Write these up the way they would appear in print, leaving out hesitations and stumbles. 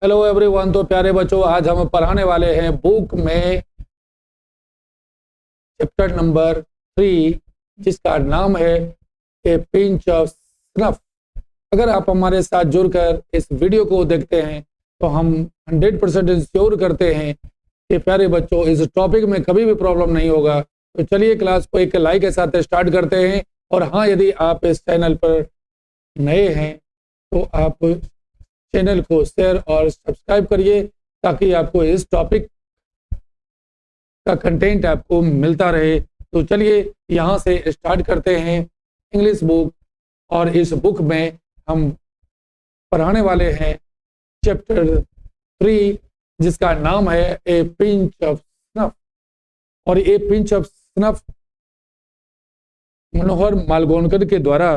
Hello everyone. तो प्यारे बच्चों, आज हम पढ़ाने वाले हैं बुक में चैप्टर नंबर 3, जिसका नाम है ए पिंच ऑफ स्नफ। अगर आप हमारे साथ जुड़कर इस वीडियो को देखते हैं तो हम 100% इंश्योर करते हैं कि प्यारे बच्चों इस टॉपिक में कभी भी प्रॉब्लम नहीं होगा। तो चलिए क्लास को एक लाइक के साथ स्टार्ट करते हैं। और हाँ, यदि आप इस चैनल पर नए हैं तो आप चैनल को शेयर और सब्सक्राइब करिए ताकि आपको इस टॉपिक का कंटेंट आपको मिलता रहे। तो चलिए यहाँ से स्टार्ट करते हैं इंग्लिश बुक। और इस बुक में हम पढ़ाने वाले हैं चैप्टर 3, जिसका नाम है ए पिंच ऑफ स्नफ। और ए पिंच ऑफ स्नफ मनोहर मालगोनकर के द्वारा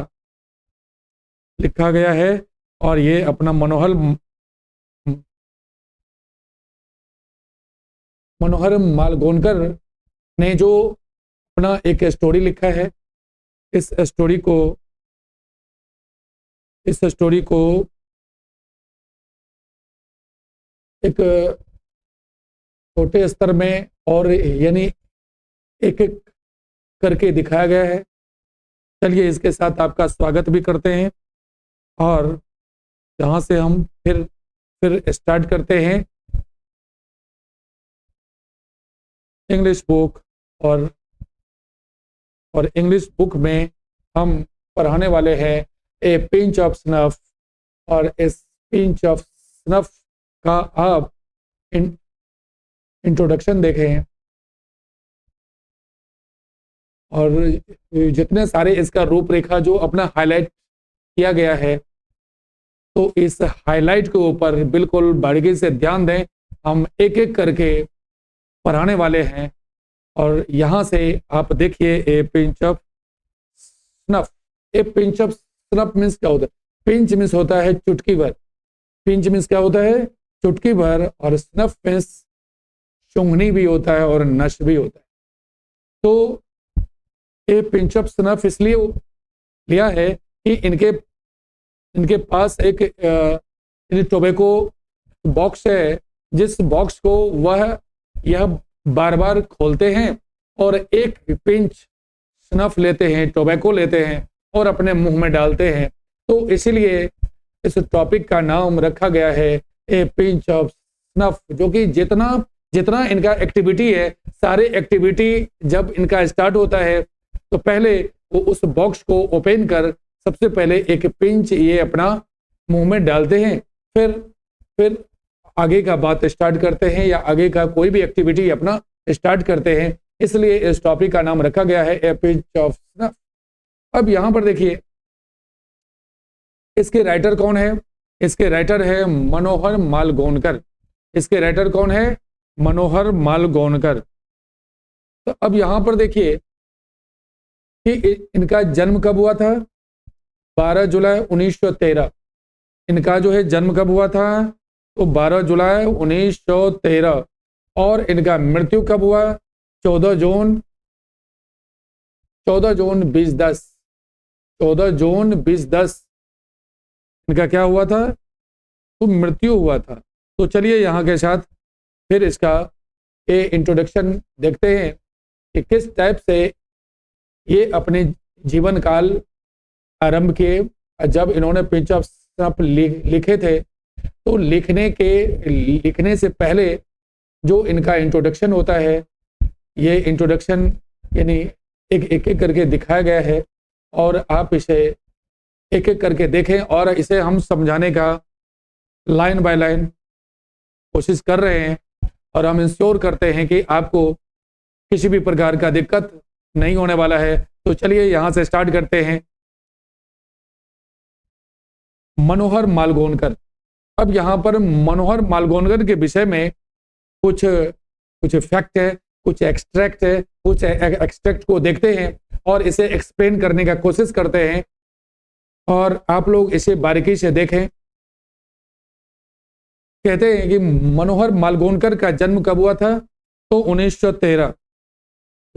लिखा गया है। और ये अपना मनोहर मालगोनकर ने जो अपना एक स्टोरी लिखा है, इस स्टोरी को एक छोटे स्तर में और यानी एक एक करके दिखाया गया है। चलिए इसके साथ आपका स्वागत भी करते हैं और यहाँ से हम फिर स्टार्ट करते हैं इंग्लिश बुक। और इंग्लिश बुक में हम पढ़ाने वाले हैं ए पिंच ऑफ स्नफ। और इस पिंच ऑफ स्नफ का आप इंट्रोडक्शन देखें और जितने सारे इसका रूपरेखा जो अपना हाईलाइट किया गया है, तो इस हाईलाइट के ऊपर बिल्कुल बारीकी से ध्यान दें। हम एक एक करके पढ़ाने वाले हैं। और यहाँ से आप देखिए ए pinch of snuff. A pinch of snuff means क्या होता है? पिंच मीन्स होता है चुटकी भर। पिंच मीन्स क्या होता है? चुटकी भर। और स्नफ मीन्स शुंघनी भी होता है और नश भी होता है। तो ए पिंच ऑफ स्नफ इसलिए लिया है कि इनके पास एक टोबैको बॉक्स है, जिस बॉक्स को यह बार बार खोलते हैं और एक पिंच स्नफ लेते हैं, टोबैको लेते हैं और अपने मुंह में डालते हैं। तो इसीलिए इस टॉपिक का नाम रखा गया है ए पिंच ऑफ स्नफ। जो कि जितना इनका एक्टिविटी है, सारे एक्टिविटी जब इनका स्टार्ट होता है तो पहले वो उस बॉक्स को ओपन कर सबसे पहले एक पिंच ये अपना मुंह में डालते हैं। फिर आगे का बात स्टार्ट करते हैं या आगे का कोई भी एक्टिविटी अपना स्टार्ट करते हैं। इसलिए इस टॉपिक का नाम रखा गया है ए पिंच ऑफ स्नफ। अब यहां पर देखिए इसके राइटर कौन है? इसके राइटर है मनोहर मालगोनकर। इसके राइटर कौन है? मनोहर मालगोनकर। तो अब यहां पर देखिए कि इनका जन्म कब हुआ था? 12 जुलाई 1913। इनका जो है जन्म कब हुआ था? तो 12 जुलाई 1913। और इनका मृत्यु कब हुआ? 14 जून 2010। 14 जून 2010 इनका क्या हुआ था? तो मृत्यु हुआ था। तो चलिए यहाँ के साथ फिर इसका इंट्रोडक्शन देखते हैं कि किस टाइप से ये अपने जीवन काल आरंभ किए। जब इन्होंने पिंच ऑफ स्नफ लिखे थे तो लिखने से पहले जो इनका इंट्रोडक्शन होता है, ये इंट्रोडक्शन यानी एक करके दिखाया गया है। और आप इसे एक एक करके देखें और इसे हम समझाने का लाइन बाय लाइन कोशिश कर रहे हैं। और हम इंश्योर करते हैं कि आपको किसी भी प्रकार का दिक्कत नहीं होने वाला है। तो चलिए यहाँ से स्टार्ट करते हैं। मनोहर मालगोनकर। अब यहाँ पर मनोहर मालगोनकर के विषय में कुछ फैक्ट है, कुछ एक्सट्रैक्ट है, कुछ एक्सट्रैक्ट को देखते हैं और इसे एक्सप्लेन करने का कोशिश करते हैं। और आप लोग इसे बारीकी से देखें। कहते हैं कि मनोहर मालगोनकर का जन्म कब हुआ था? तो 1913।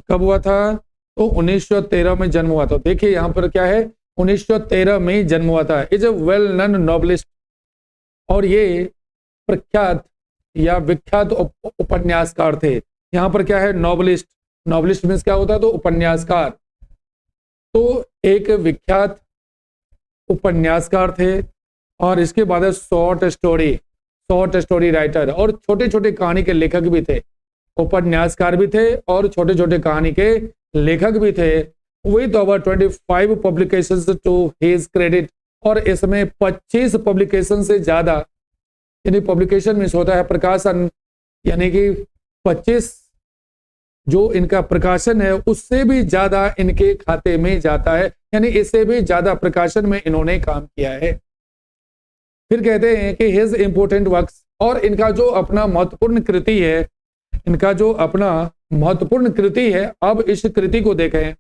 कब हुआ था? तो 1913 में जन्म हुआ था। देखिए यहाँ पर क्या है, 1913 में जन्म हुआ था। Is a well known novelist. और ये प्रख्यात या विख्यात उपन्यासकार थे। यहाँ पर क्या है, नॉवलिस्ट। नॉवलिस्ट मीन्स क्या होता है, तो उपन्यासकार। तो एक विख्यात उपन्यासकार थे। और इसके बाद है शॉर्ट स्टोरी राइटर, और छोटे छोटे कहानी के लेखक भी थे। उपन्यासकार भी थे और छोटे छोटे कहानी के लेखक भी थे। With over 25 publications to his credit, और इसमें 25 पब्लिकेशन से ज्यादा, यानी पब्लिकेशन मीन्स होता है प्रकाशन, यानी कि 25 जो इनका प्रकाशन है उससे भी ज्यादा इनके खाते में जाता है, यानी इससे भी ज्यादा प्रकाशन में इन्होंने काम किया है। फिर कहते हैं कि हिज इंपोर्टेंट वर्क्स, और इनका जो अपना महत्वपूर्ण कृति है, इनका जो अपना महत्वपूर्ण कृति है, अब इस कृति को देखें।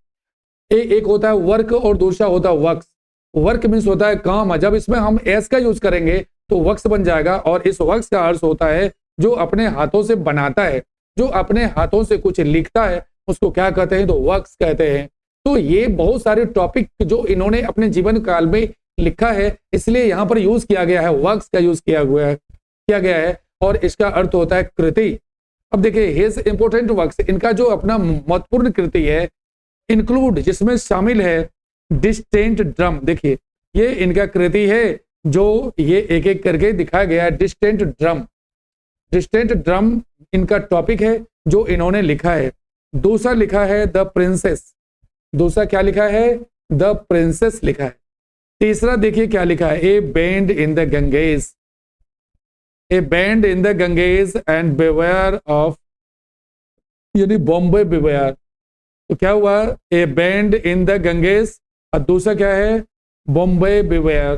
एक होता है वर्क और दूसरा होता है वर्क्स। वर्क मीन्स होता है काम, जब इसमें हम एस का यूज करेंगे तो वर्क्स बन जाएगा, और इस वर्क्स का अर्थ होता है जो अपने हाथों से बनाता है, जो अपने हाथों से कुछ लिखता है, उसको क्या कहते हैं, तो वर्क्स कहते हैं। तो ये बहुत सारे टॉपिक जो इन्होंने अपने जीवन काल में लिखा है, इसलिए यहाँ पर यूज किया गया है, वर्क्स का यूज किया गया है, और इसका अर्थ होता है कृति। अब देखिए हिज इंपोर्टेंट वर्क्स, इनका जो अपना महत्वपूर्ण कृति है, इंक्लूड जिसमें शामिल है डिस्टेंट ड्रम। देखिए ये इनका कृति है जो ये एक एक करके दिखाया गया है। डिस्टेंट ड्रम इनका टॉपिक है जो इन्होंने लिखा है। दूसरा लिखा है द प्रिंसेस, दूसरा क्या लिखा है, द प्रिंसेस लिखा है। तीसरा देखिए क्या लिखा है, a band in the Ganges, A band in the Ganges and beware of, यानी बॉम्बे बिवेयर। तो क्या हुआ, ए बैंड इन द गंगेज, और दूसरा क्या है, बॉम्बे बिवेयर।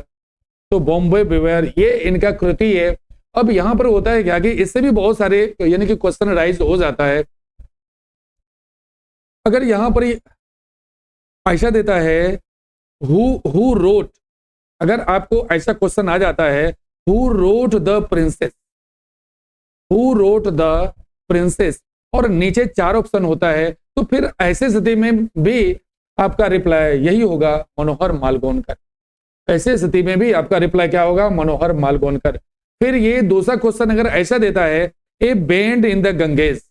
तो बॉम्बे बिवेयर ये इनका कृति है। अब यहां पर होता है क्या कि इससे भी बहुत सारे यानी कि क्वेश्चन राइज हो जाता है। अगर यहां पर ऐसा देता है हु रोट, अगर आपको ऐसा क्वेश्चन आ जाता है who wrote the princess, who wrote the princess, और नीचे 4 ऑप्शन होता है, तो फिर ऐसे स्थिति में भी आपका रिप्लाई यही होगा, मनोहर मालगोनकर। ऐसे स्थिति में भी आपका रिप्लाई क्या होगा, मनोहर मालगोनकर। फिर ये दूसरा क्वेश्चन अगर ऐसा देता है a band in the Ganges,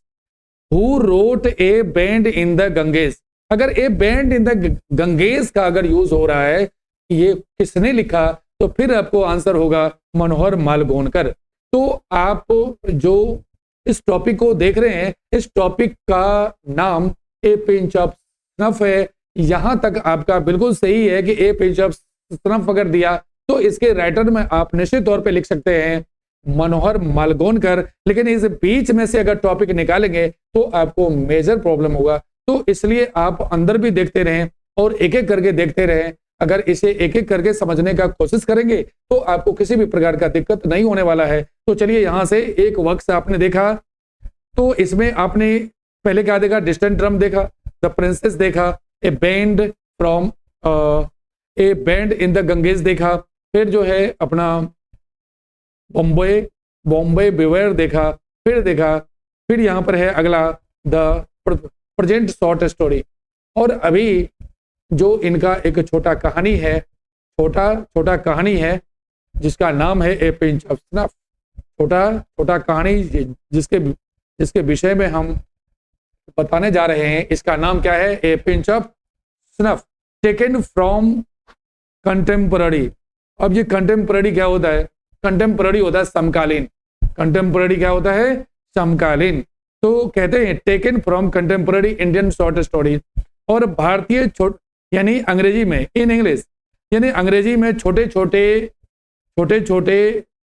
who wrote a band in the Ganges, अगर a band in the Ganges का अगर यूज हो रहा है, ये किसने लिखा, तो फिर आपको आंसर होगा मनोहर मालगोनकर। तो आप जो इस टॉपिक को देख रहे हैं, इस टॉपिक का नाम ए पिंच ऑफ स्नफ है। यहां तक आपका बिल्कुल सही है कि ए पिंच ऑफ स्नफ अगर दिया तो इसके राइटर में आप निश्चित तौर पे लिख सकते हैं मनोहर मालगोनकर, लेकिन इस बीच में से अगर टॉपिक निकालेंगे तो आपको मेजर प्रॉब्लम होगा। तो इसलिए आप अंदर भी देखते रहें और एक एक करके देखते रहें। अगर इसे एक एक करके समझने का कोशिश करेंगे तो आपको किसी भी प्रकार का दिक्कत नहीं होने वाला है। तो चलिए यहां से एक वक्त आपने देखा, तो इसमें आपने पहले क्या देखा, डिस्टेंट ड्रम देखा, द प्रिंसेस देखा, A banned from A band in the Ganges देखा, फिर जो है अपना बॉम्बे बिवेयर देखा, फिर यहां पर है अगला द प्रेजेंट शॉर्ट स्टोरी। और अभी जो इनका एक छोटा कहानी है जिसका नाम है ए पिंच ऑफ स्नफ। छोटा कहानी जिसके विषय में हम बताने जा रहे हैं, इसका नाम क्या है, ए pinch of snuff, taken from contemporary. अब ये कंटेम्पररी क्या होता है, कंटेम्पररी होता है समकालीन। कंटेम्पररी क्या होता है, समकालीन। तो कहते हैं taken from contemporary Indian short story. और भारतीय यानी अंग्रेजी में, इन इंग्लिश, यानी अंग्रेजी में छोटे छोटे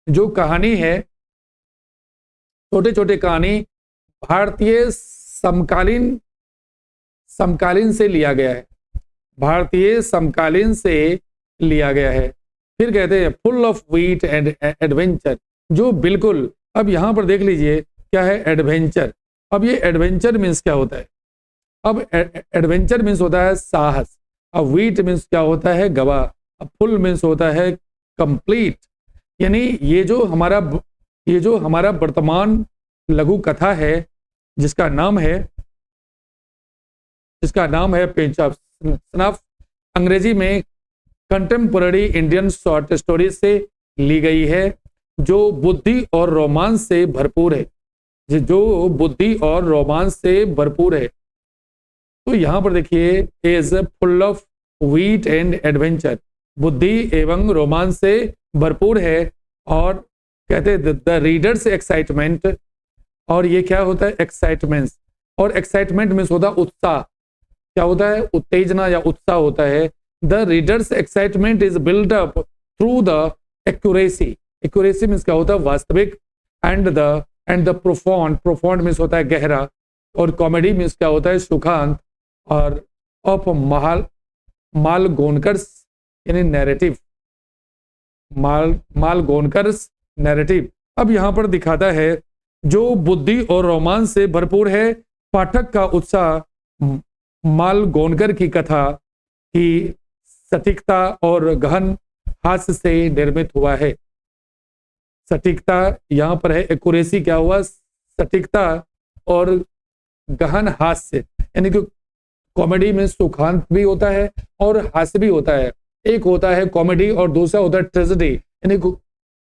जो कहानी है, छोटे छोटे कहानी भारतीय समकालीन से लिया गया है, भारतीय समकालीन से लिया गया है। फिर कहते हैं full of wheat and adventure, जो बिल्कुल, अब यहां पर देख लीजिए क्या है, एडवेंचर। अब ये एडवेंचर मीन्स क्या होता है, अब एडवेंचर मीन्स होता है साहस, अब वीट मीन्स क्या होता है, गवाह, अब फुल मीन्स होता है कंप्लीट। यानी ये जो हमारा वर्तमान लघु कथा है जिसका नाम है पिंच ऑफ स्नफ, अंग्रेजी में कंटेम्पररी इंडियन शॉर्ट स्टोरी से ली गई है। जो बुद्धि और रोमांस से भरपूर है, जो बुद्धि और रोमांस से भरपूर है। तो यहां पर देखिए, is full of wheat and adventure, बुद्धि एवं रोमांस से भरपूर है। और कहते हैं द रीडर्स एक्साइटमेंट, और ये क्या होता है, एक्साइटमेंट। और एक्साइटमेंट मीन्स होता है उत्साह, क्या होता है, उत्तेजना या उत्साह होता है। The readers excitement is build up through the accuracy, accuracy means क्या होता है, वास्तविक। एंड द प्रोफाउंड मीन्स होता है गहरा। और कॉमेडी मीन्स क्या होता है, सुखांत। और ऑफ मालगोनकर्स यानी नैरेटिव, मालगोनकर्स नैरेटिव। अब यहां पर दिखाता है जो बुद्धि और रोमांस से भरपूर है। पाठक का उत्साह मालगोनकर की कथा की सटीकता और गहन हास्य से निर्मित हुआ है। सटीकता यहां पर है, एक्यूरेसी क्या हुआ, सटीकता और गहन हास्य, यानी कि कॉमेडी में सुखांत भी होता है और हास्य भी होता है। एक होता है कॉमेडी और दूसरा होता है ट्रेजेडी, यानी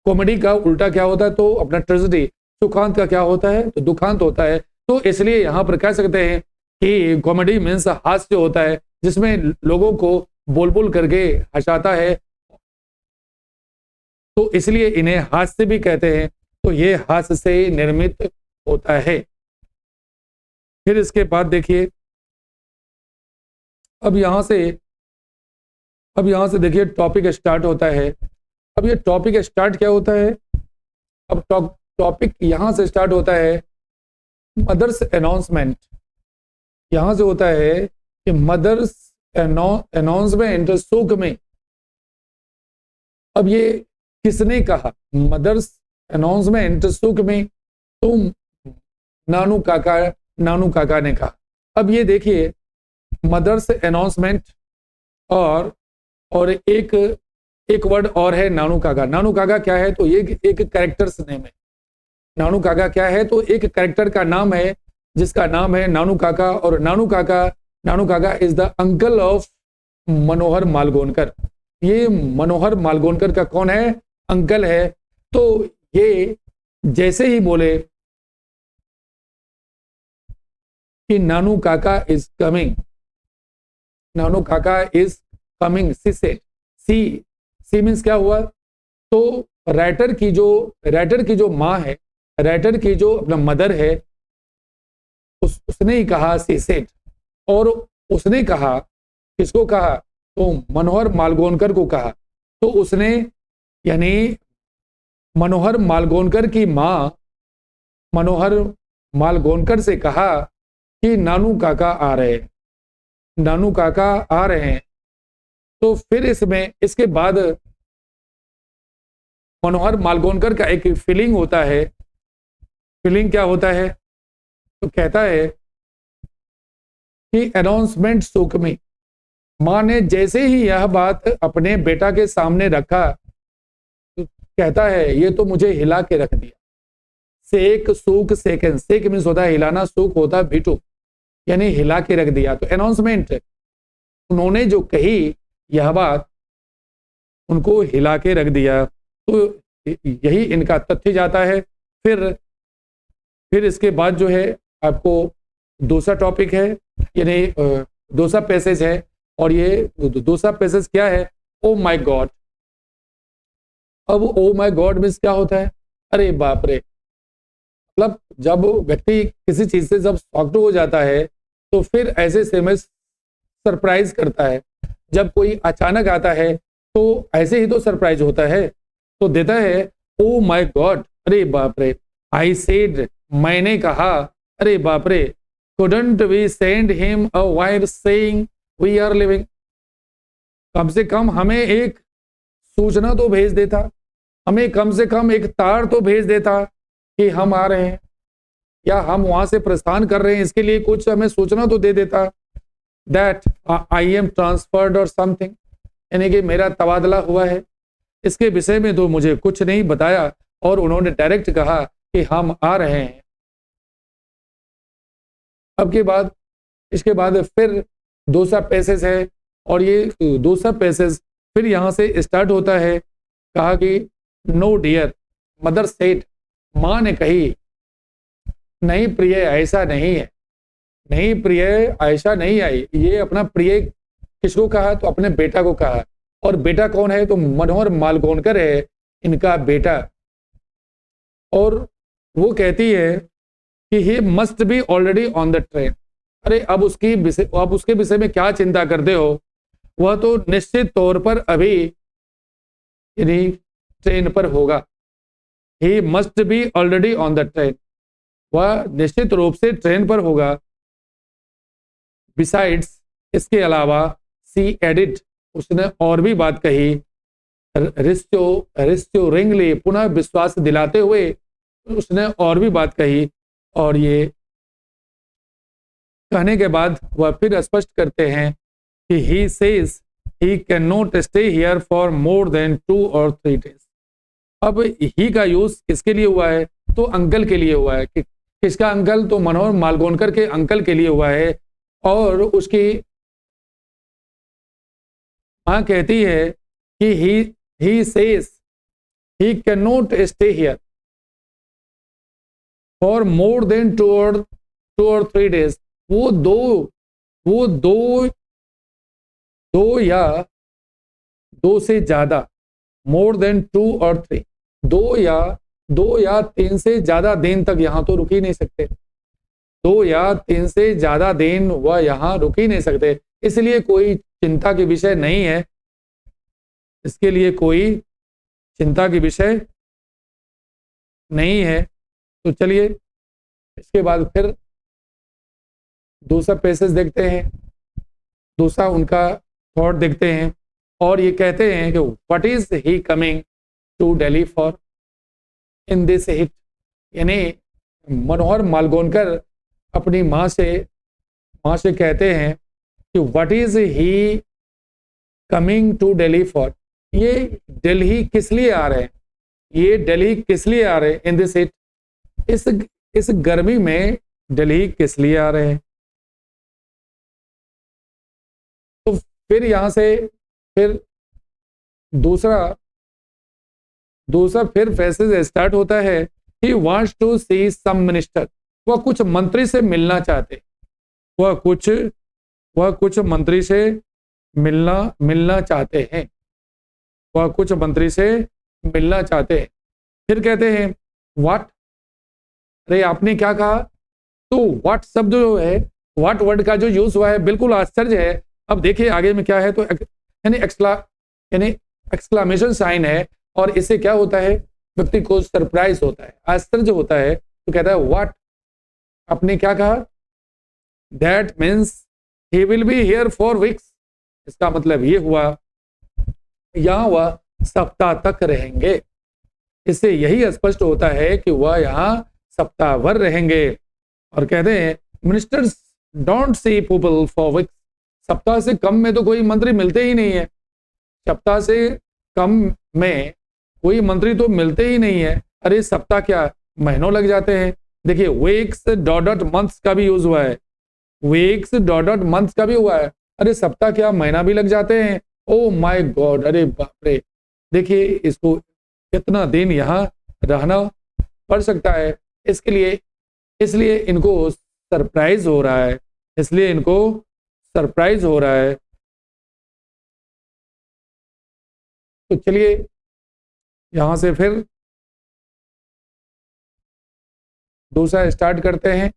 कॉमेडी का उल्टा क्या होता है, तो अपना ट्रेजेडी। सुखांत का क्या होता है, तो दुखांत होता है। तो इसलिए यहां पर कह सकते हैं कि कॉमेडी मीन्स हास्य होता है, जिसमें लोगों को बोल बोल करके हंसाता है, तो इसलिए इन्हें हास्य भी कहते हैं। तो ये हास्य से निर्मित होता है। फिर इसके बाद देखिए, अब यहां से देखिए टॉपिक स्टार्ट होता है। अब ये टॉपिक स्टार्ट क्या होता है, अब टॉपिक यहां से स्टार्ट होता है मदर्स अनाउंसमेंट। यहां से होता है कि मदर्स अनाउंसमेंट सुख में। अब ये किसने कहा, मदर्स अनाउंसमेंट सुख में, तो नानू काका ने कहा। अब ये देखिए मदर्स अनाउंसमेंट और एक वर्ड और है नानू काका। नानू काका क्या है, तो ये एक कैरेक्टर्स नेम है। नानू काका क्या है, तो एक कैरेक्टर का नाम है जिसका नाम है नानू काका। और नानू काका इज द अंकल ऑफ मनोहर मालगोनकर। ये मनोहर मालगोनकर का कौन है, अंकल है। तो ये जैसे ही बोले कि नानू काका इज कमिंग, नानू काका इज कमिंग, सी से सी मीन्स क्या हुआ, तो राइटर की जो माँ है, राइटर की जो अपना मदर है, उसने ही कहा सी सेड। और उसने कहा, किसको कहा, तो मनोहर मालगोनकर को कहा। तो उसने यानी मनोहर मालगोनकर की माँ मनोहर मालगोनकर से कहा कि नानू काका आ रहे हैं, नानू काका आ रहे हैं। तो फिर इसके बाद मनोहर मालगोनकर का एक फीलिंग होता है। फीलिंग क्या होता है, तो कहता है कि अनाउंसमेंट सुख में। माँ ने जैसे ही यह बात अपने बेटा के सामने रखा, तो कहता है ये तो मुझे हिला के रख दिया। सेक सूक सेकंड, सेक मीन्स होता है हिलाना, सूक होता है भीटू, यानी हिला के रख दिया। तो अनाउंसमेंट, उन्होंने जो कही यह बात उनको हिला के रख दिया। तो यही इनका तथ्य जाता है। फिर इसके बाद जो है आपको दूसरा टॉपिक है, यानी दूसरा पैसेज है। और ये दूसरा पैसेज क्या है, ओ माय गॉड। अब ओ माय गॉड मीन्स क्या होता है, अरे बाप रे। मतलब जब व्यक्ति किसी चीज से जब शॉक्ड हो जाता है, तो फिर ऐसे से में सरप्राइज करता है। जब कोई अचानक आता है तो ऐसे ही तो सरप्राइज होता है, तो देता है ओ माय गॉड, अरे बाप रे। आई सेड, मैंने कहा, अरे बाप रे। Couldn't we send him a wire saying we are living. कम से कम हमें एक सूचना तो भेज देता, हमें कम से कम एक तार तो भेज देता कि हम आ रहे हैं या हम वहां से प्रस्थान कर रहे हैं, इसके लिए कुछ हमें सूचना तो दे देता। दैट आई एम ट्रांसफर्ड और समथिंग, यानी कि मेरा तबादला हुआ है, इसके विषय में तो मुझे कुछ नहीं बताया और उन्होंने डायरेक्ट कहा कि हम आ रहे हैं। इसके बाद फिर दूसरा पैसेज है। और ये दूसरा पैसेज फिर यहां से स्टार्ट होता है। कहा कि नो डियर, मदर सेड, माँ ने कही, नहीं प्रिय ऐसा नहीं है, नहीं प्रिय ऐसा नहीं आई। ये अपना प्रिय किसको कहा? तो अपने बेटा को कहा। और बेटा कौन है? तो मनोहर मालगोनकर है इनका बेटा। और वो कहती है कि he must be already on the train. अरे अब उसके विषय में क्या चिंता करते हो? वह तो निश्चित तौर पर अभी यानी ट्रेन पर होगा। He must be already on the train, वह निश्चित रूप से ट्रेन पर होगा। बिसाइड्स, इसके अलावा, सी एडिड, उसने और भी बात कही, रिस्टोरिंगली, पुनः विश्वास दिलाते हुए उसने और भी बात कही। और ये कहने के बाद वह फिर स्पष्ट करते हैं कि he says he can not stay here for more than 2 or 3 days। अब ही का यूज किसके लिए हुआ है? तो अंकल के लिए हुआ है। कि किसका अंकल? तो मनोहर मालगोनकर के अंकल के लिए हुआ है। और उसकी मां कहती है कि he says he can not stay here for more than 2 or 3 days। वो दो या दो से ज्यादा, मोर देन 2 or 3, दो या तीन से ज्यादा दिन तक यहां तो रुक ही नहीं सकते। 2 या 3 से ज्यादा दिन वह यहां रुक ही नहीं सकते। इसलिए कोई चिंता के विषय नहीं है, इसके लिए कोई चिंता के विषय नहीं है। तो चलिए इसके बाद फिर दूसरा पैसेज देखते हैं, दूसरा उनका थॉट देखते हैं। और ये कहते हैं कि what is he coming to Delhi for in this heat. यानी मनोहर मालगोनकर अपनी माँ से कहते हैं कि what is he coming to Delhi for. ये दिल्ली किस लिए आ रहे हैं? ये दिल्ली किस लिए आ रहे हैं? इन दिस हिट, इस गर्मी में दिल्ली किस लिए आ रहे हैं? तो फिर यहां से फिर दूसरा फिर पैसेज स्टार्ट होता है। He wants to see some minister. वह कुछ मंत्री से मिलना चाहते, वह कुछ मंत्री से मिलना चाहते हैं, वह कुछ मंत्री से मिलना चाहते हैं। फिर कहते हैं व्हाट। अरे आपने क्या कहा? तो व्हाट शब्द जो है, व्हाट वर्ड का जो यूज हुआ है, बिल्कुल आश्चर्य है। अब देखिए आगे में क्या है। तो यानी एक्सक्लामेशन साइन है। और इससे क्या होता है? व्यक्ति को सरप्राइज होता है, आश्चर्य होता है। तो कहता है व्हाट, आपने क्या कहा? That means he will be here for weeks. इसका मतलब ये हुआ यहां वह सप्ताह तक रहेंगे। इससे यही स्पष्ट होता है कि वह यहाँ सप्ताह भर रहेंगे। और कहते हैं ministers don't see people for weeks. सप्ताह से कम में तो कोई मंत्री मिलते ही नहीं है, सप्ताह से कम में कोई मंत्री तो मिलते ही नहीं है। अरे सप्ताह क्या, महीनों लग जाते हैं। देखिए वीक्स डॉट मंथ्स का भी यूज हुआ है, वीक्स डॉट मंथ्स का भी हुआ है। अरे सप्ताह क्या, महीना भी लग जाते हैं। ओ माय गॉड, अरे बाप रे। देखिए इसको कितना दिन यहाँ रहना पड़ सकता है। इसलिए इनको सरप्राइज हो रहा है, इसलिए इनको सरप्राइज हो रहा है। तो चलिए यहां से फिर दूसरा स्टार्ट करते हैं।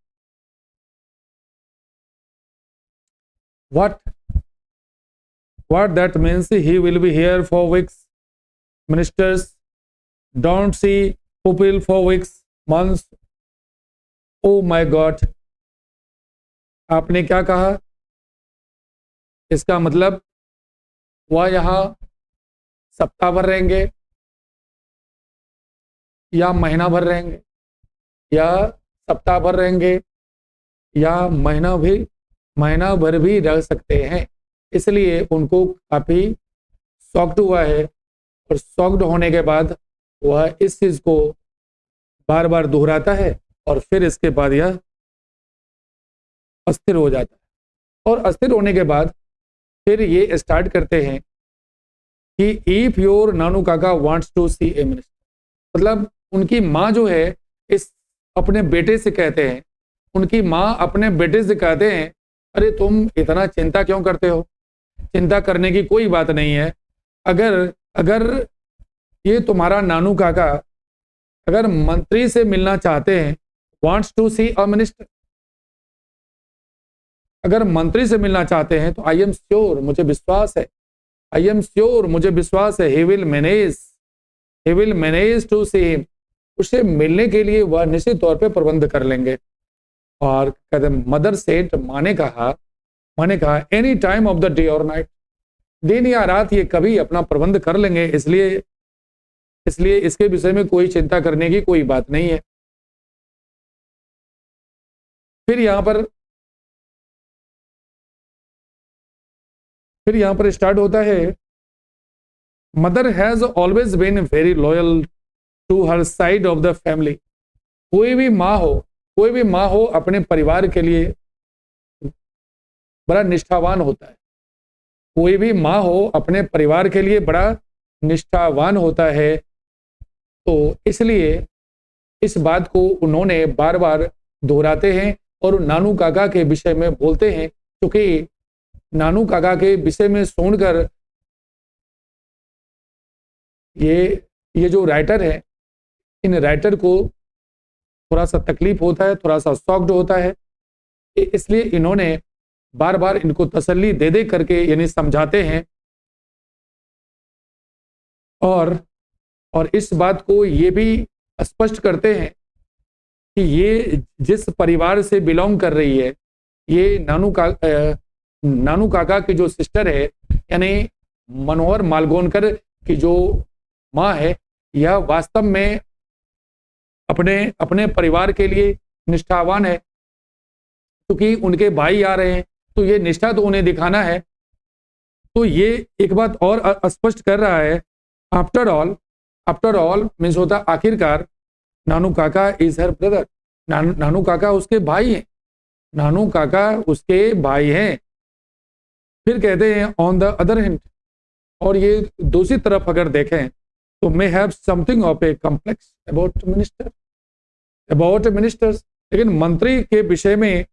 what that means he will be here for weeks, ministers don't see people for weeks, months। oh my god, आपने क्या कहा? इसका मतलब वह यहां सप्ताह भर रहेंगे या महीना भर रहेंगे या सप्ताह भर रहेंगे या महीना भर भी रह सकते हैं। इसलिए उनको काफी शॉक्ड हुआ है। और शॉक्ड होने के बाद वह इस चीज को बार बार दोहराता है और फिर इसके बाद यह अस्थिर हो जाता है। और अस्थिर होने के बाद फिर ये स्टार्ट करते हैं कि if your Nanu Kaka wants to see a minister. मतलब उनकी माँ जो है इस अपने बेटे से कहते हैं, उनकी माँ अपने बेटे से कहते हैं, अरे तुम इतना चिंता क्यों करते हो? चिंता करने की कोई बात नहीं है। अगर अगर ये तुम्हारा नानू काका अगर मंत्री से मिलना चाहते हैं, wants to see a minister, अगर मंत्री से मिलना चाहते हैं तो आई एम श्योर, मुझे विश्वास है, आई एम श्योर, मुझे विश्वास है, he will manage to see him, उसे मिलने के लिए वह निश्चित तौर पे प्रबंध कर लेंगे। और कहते मदर सेड, माने कहा any time of the day और नाइट, दिन या रात ये कभी अपना प्रबंध कर लेंगे, इसलिए इसलिए इसके विषय में कोई चिंता करने की कोई बात नहीं है। फिर यहां पर स्टार्ट होता है, mother has always been very loyal to her side of the family. कोई भी माँ हो अपने परिवार के लिए बड़ा निष्ठावान होता है। कोई भी माँ हो अपने परिवार के लिए बड़ा निष्ठावान होता है। तो इसलिए इस बात को उन्होंने बार बार दोहराते हैं और नानू काका के विषय में बोलते हैं, क्योंकि नानू काका के विषय में सुनकर ये जो राइटर है, इन राइटर को थोड़ा सा तकलीफ होता है, थोड़ा सा शॉक्ड होता है, इसलिए इन्होंने बार बार इनको तसल्ली दे दे करके यानी समझाते हैं और इस बात को ये भी स्पष्ट करते हैं कि ये जिस परिवार से बिलोंग कर रही है, ये नानू काका की जो सिस्टर है यानी मनोहर मालगोनकर की जो माँ है, यह वास्तव में अपने परिवार के लिए निष्ठावान है, क्योंकि उनके भाई आ रहे हैं तो ये निष्ठा तो उन्हें दिखाना है। तो ये एक बात और स्पष्ट कर रहा है, आफ्टर ऑल मीन्स होता आखिरकार, नानू काका इज हर ब्रदर, नानू काका उसके भाई हैं, नानू काका उसके भाई हैं। फिर कहते हैं ऑन द अदर हैंड, और ये दूसरी तरफ अगर देखें तो may have something of a complex about ministers, लेकिन मंत्री के विषय में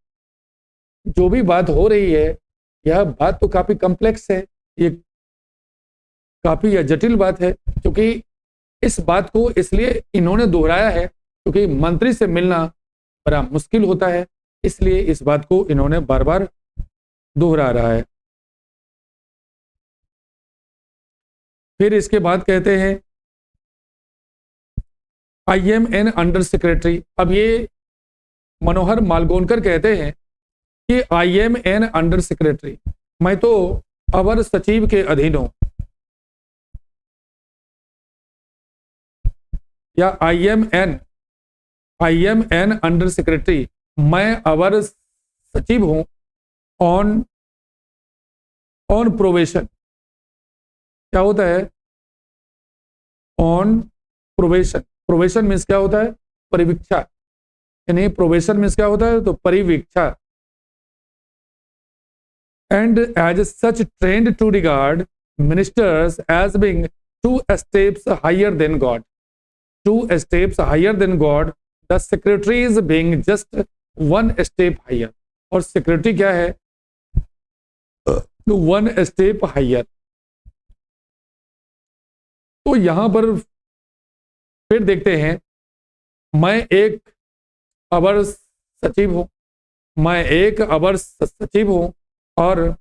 जो भी बात हो रही है, यह बात तो काफी कॉम्प्लेक्स है, ये काफी जटिल बात है, क्योंकि इस बात को इसलिए इन्होंने दोहराया है क्योंकि मंत्री से मिलना बड़ा मुश्किल होता है, इसलिए इस बात को इन्होंने बार बार दोहरा रहा है। फिर इसके बाद कहते हैं I am an under secretary. अब ये मनोहर मालगोनकर कहते हैं कि I am an under secretary, मैं तो अवर सचिव के अधीन हूं, या I am an under secretary, मैं अवर सचिव हूं ऑन प्रोवेशन। क्या होता है ऑन प्रोवेशन? प्रोवेशन मीन्स क्या होता है? परिवीक्षा, यानी प्रोवेशन मीन्स क्या होता है? तो परिवीक्षा। And as such trend to regard ministers as being 2 steps higher than God, 2 steps higher than God, the secretaries being just 1 step higher। और सेक्रेटरी क्या है? तो 1 step higher। तो यहां पर फिर देखते हैं, मैं एक अवर सचिव हूं, और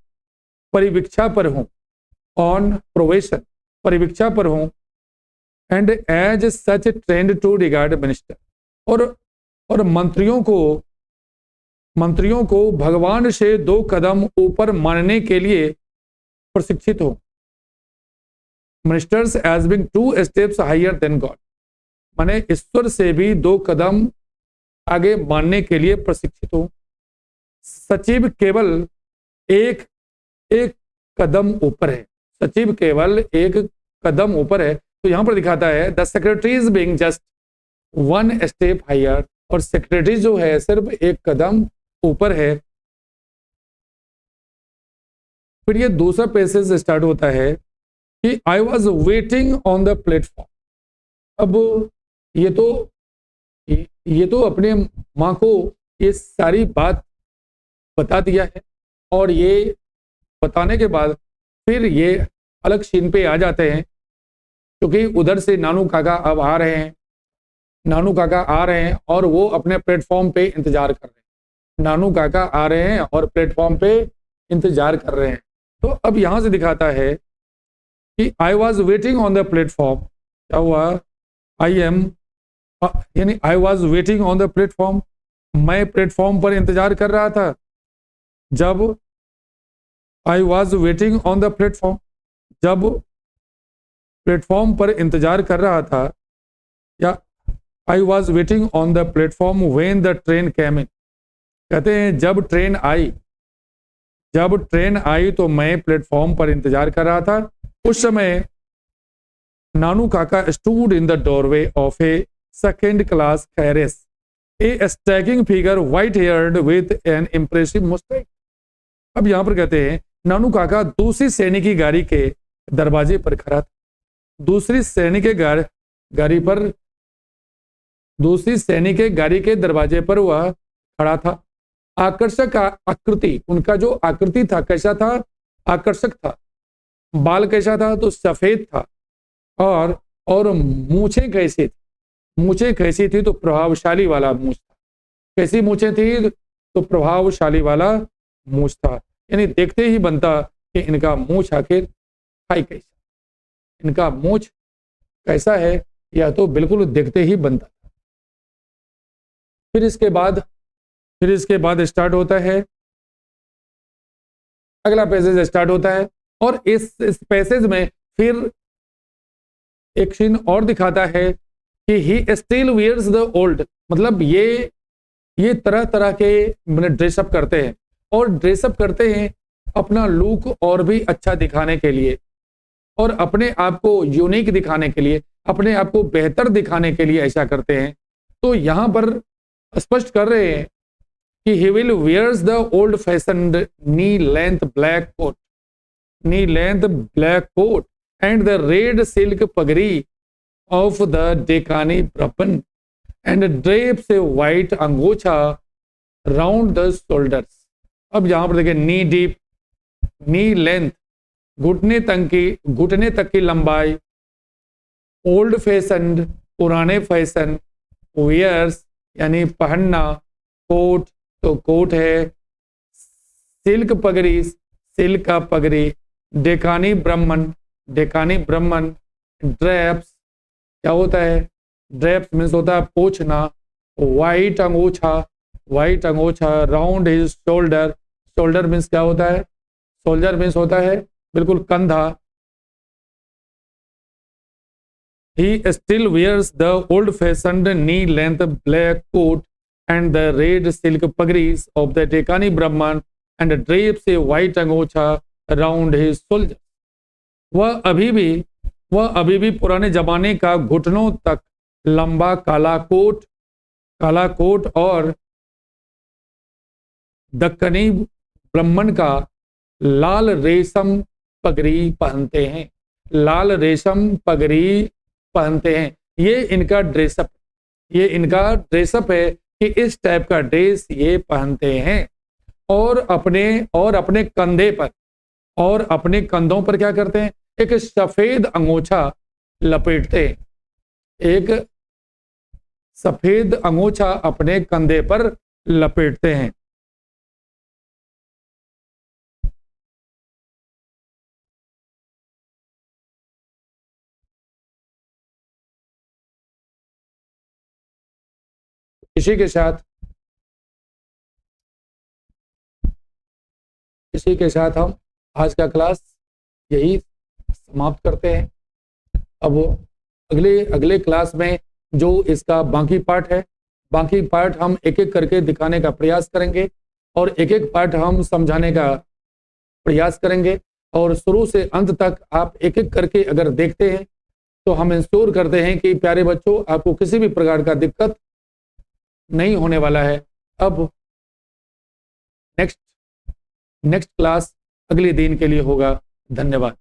परिवीक्षा पर हूं, ऑन प्रोवेशन, परिवीक्षा पर हूं, and as such trend to regard minister, और मंत्रियों को भगवान से 2 कदम ऊपर मानने के लिए प्रशिक्षित हूं। Ministers as being 2 steps higher than God, माने ईश्वर से भी 2 कदम आगे मानने के लिए प्रशिक्षित हूं। सचिव केवल एक कदम ऊपर है, सचिव केवल 1 कदम ऊपर है। तो यहां पर दिखाता है the secretaries being just 1 step higher, और सेक्रेटरी जो है सिर्फ 1 कदम ऊपर है। फिर ये दूसरा पैसेज स्टार्ट होता है कि I was waiting on the platform. अब ये तो ये तो अपने माँ को ये सारी बात बता दिया है, और ये बताने के बाद फिर ये अलग सीन पे आ जाते हैं, क्योंकि उधर से नानू काका अब आ रहे हैं। नानू काका आ रहे हैं और वो अपने प्लेटफॉर्म पे इंतजार कर रहे हैं। नानू काका आ रहे हैं और प्लेटफॉर्म पे इंतजार कर रहे हैं। तो अब यहां से दिखाता है कि I was waiting on the platform. क्या हुआ? आई एम, यानी I was waiting on the platform, मैं प्लेटफॉर्म पर इंतजार कर रहा था। जब I was waiting on the platform, जब प्लेटफॉर्म पर इंतजार कर रहा था, या I was waiting on the platform when the train came in. कहते हैं जब ट्रेन आई, जब ट्रेन आई तो मैं प्लेटफॉर्म पर इंतजार कर रहा था। उस समय Nanu Kaka stood in the doorway of a second class carriage, a staggering figure white haired with an impressive moustache. अब यहां पर कहते हैं नानू काका दूसरी श्रेणी की गाड़ी के दरवाजे पर खड़ा था। दूसरी श्रेणी के गाड़ी पर, दूसरी श्रेणी के गाड़ी के दरवाजे पर वह खड़ा था। आकर्षक आकृति, उनका जो आकृति था कैसा था? आकर्षक था। बाल कैसा था? तो सफेद था। और मूछें कैसी थी? मूछें कैसी थी? तो प्रभावशाली वाला मूछ था। कैसी मूछें थी? तो प्रभावशाली वाला मूछ था। यानी देखते ही बनता कि इनका मूछ आखिर है कैसा, इनका मूछ कैसा है, या तो बिल्कुल देखते ही बनता था। फिर इसके बाद स्टार्ट होता है, अगला पैसेज स्टार्ट होता है, और इस पैसेज में फिर एक सीन और दिखाता है कि he still wears the old, मतलब ये तरह तरह के ड्रेसअप करते हैं, और ड्रेसअप करते हैं अपना लुक और भी अच्छा दिखाने के लिए, और अपने आप को यूनिक दिखाने के लिए, अपने आप को बेहतर दिखाने के लिए ऐसा करते हैं। तो यहां पर स्पष्ट कर रहे हैं कि he will wears the old fashioned knee length black coat, knee length black coat and the red silk pagri of the Decani Brahman and drapes a white angocha round the shoulders। अब यहां पर देखिए नी deep, नी length, घुटने तक की लंबाई, old fashion, पुराने fashion, wears यानी पहनना, कोट तो कोट है, सिल्क पगड़ी, सिल्क का पगड़ी, डेकानी ब्राह्मण, डेकानी ब्राह्मण, ड्रेप्स क्या होता है? ड्रेप्स मीन्स होता है पोछना, वाइट अंगोछा, वाइट अंगोछा, round his shoulder, shoulder means क्या होता है? शोल्डर मीन्स होता है बिल्कुल कंधा। He still wears the old-fashioned knee-length black coat and the red silk pagris of the Decani Brahman and drapes a white angocha around his shoulders। वह अभी भी पुराने जमाने का घुटनों तक लंबा काला कोट और दक्कनी ब्राह्मण का लाल रेशम पगड़ी पहनते हैं, लाल रेशम पगड़ी पहनते हैं। ये इनका ड्रेसअप है कि इस टाइप का ड्रेस ये पहनते हैं, और अपने कंधे पर, और अपने कंधों पर क्या करते हैं? एक सफेद अंगोछा लपेटते हैं, एक सफेद अंगोछा अपने कंधे पर लपेटते हैं। इसी के साथ हम आज का क्लास यही समाप्त करते हैं। अब अगले क्लास में जो इसका बाकी पार्ट है, बाकी पार्ट हम एक एक करके दिखाने का प्रयास करेंगे, और एक एक पार्ट हम समझाने का प्रयास करेंगे, और शुरू से अंत तक आप एक एक करके अगर देखते हैं तो हम इंश्योर करते हैं कि प्यारे बच्चों आपको किसी भी प्रकार का दिक्कत नहीं होने वाला है। अब नेक्स्ट क्लास अगले दिन के लिए होगा। धन्यवाद।